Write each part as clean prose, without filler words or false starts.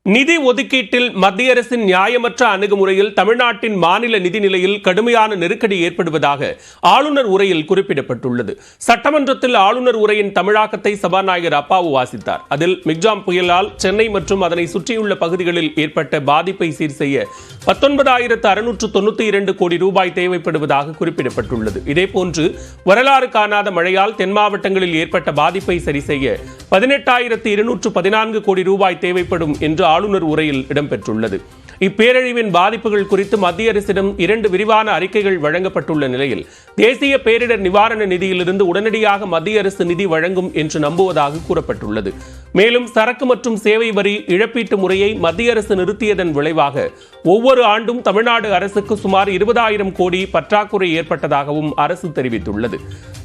நிதி ஒதுக்கீட்டில் மத்திய அரசின் நியாயமற்ற அணுகுமுறையில் தமிழ்நாட்டின் மாநில நிதி நிலையில் கடுமையான நெருக்கடி ஏற்படுவதாக ஆளுநர் உரையில் குறிப்பிடப்பட்டுள்ளது. சட்டமன்றத்தில் ஆளுநர் உரையின் தமிழாக்கத்தை சபாநாயகர் அப்பாவு வாசித்தார். அதில் மிக்ஜாம் புயலால் சென்னை மற்றும் அதனை சுற்றியுள்ள பகுதிகளில் ஏற்பட்ட பாதிப்பை சீர் செய்ய 19,692 கோடி ரூபாய் தேவைப்படுவதாக குறிப்பிடப்பட்டுள்ளது. இதேபோன்று வரலாறு காணாத மழையால் தென் மாவட்டங்களில் ஏற்பட்ட பாதிப்பை சரி செய்ய 18,214 கோடி ரூபாய் தேவைப்படும் என்று ஆளுநர் உரையில் இடம்பெற்றுள்ளது. இப்பேரழிவின் பாதிப்புகள் குறித்து மத்திய அரசிடம் 2 விரிவான அறிக்கைகள் வழங்கப்பட்டுள்ள நிலையில் தேசிய பேரிடர் நிவாரண நிதியிலிருந்து உடனடியாக மத்திய அரசு நிதி வழங்கும் என்று நம்புவதாக கூறப்பட்டுள்ளது. மேலும் சரக்கு மற்றும் சேவை வரி இழப்பீட்டு முறையை மத்திய அரசு நிறுத்தியதன் விளைவாக ஒவ்வொரு ஆண்டும் தமிழ்நாடு அரசுக்கு சுமார் 20,000 கோடி பற்றாக்குறை ஏற்பட்டதாகவும் அரசு தெரிவித்துள்ளது.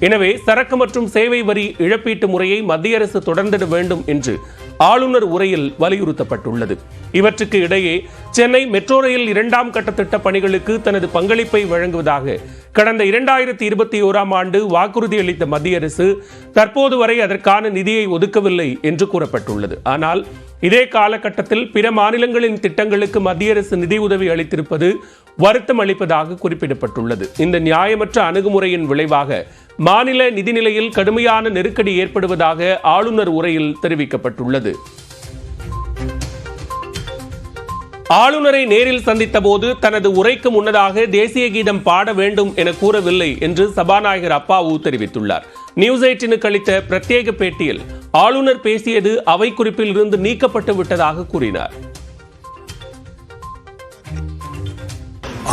எனவே சரக்கு மற்றும் சேவை வரி இழப்பீட்டு முறையை மத்திய அரசு தொடர்ந்திட வேண்டும் என்று ஆளுநர் உரையில் வலியுறுத்தப்பட்டுள்ளது. இவற்றுக்கு இடையே சென்னை மெட்ரோ ரயில் 2ஆம் கட்ட திட்ட பணிகளுக்கு தனது பங்களிப்பை வழங்குவதாக கடந்த 2021ஆம் ஆண்டு வாக்குறுதி அளித்த மத்திய அரசு தற்போது வரை அதற்கான நிதியை ஒதுக்கவில்லை என்று கூறப்பட்டுள்ளது. ஆனால் இதே காலகட்டத்தில் பிற மாநிலங்களின் திட்டங்களுக்கு மத்திய அரசு நிதி உதவி அளித்திருப்பது வருத்தம் அளிப்பதாக குறிப்பிடப்பட்டுள்ளது. இந்த நியாயமற்ற அணுகுமுறையின் விளைவாக மாநில நிதிநிலையில் கடுமையான நெருக்கடி ஏற்படுவதாக ஆளுநர் உரையில் தெரிவிக்கப்பட்டுள்ளது. ஆளுநரை நேரில் சந்தித்த போது தனது உரைக்கு முன்னதாக தேசிய கீதம் பாட வேண்டும் என கூறவில்லை என்று சபாநாயகர் அப்பாவு தெரிவித்துள்ளார். நியூஸ் 18க்கு அளித்த பிரத்யேக பேட்டியில் ஆளுநர் பேசியது அவை குறிப்பில் இருந்து நீக்கப்பட்டு விட்டதாக கூறினார்.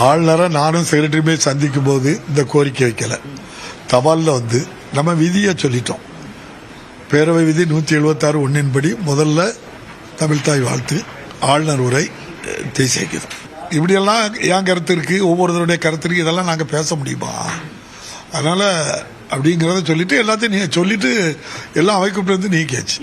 ஆளுநரை நானும் செக்ரட்டரியுமே சந்திக்கும் போது இந்த கோரிக்கை வைக்கல. தபாலில் வந்து நம்ம விதியை சொல்லிட்டோம். பேரவை விதி 176(1) படி முதல்ல தமிழ்தாய் வாழ்த்து, ஆளுநர் உரை, தேசிய கீதம். இப்படியெல்லாம் என் கருத்து இருக்கு, ஒவ்வொருத்தருடைய கருத்து இருக்கு. இதெல்லாம் நாங்கள் பேச முடியுமா? அதனால அப்படிங்கிறத சொல்லிட்டு எல்லாத்தையும் சொல்லிட்டு எல்லாம் அவைக்கு வந்து நீக்கியாச்சு.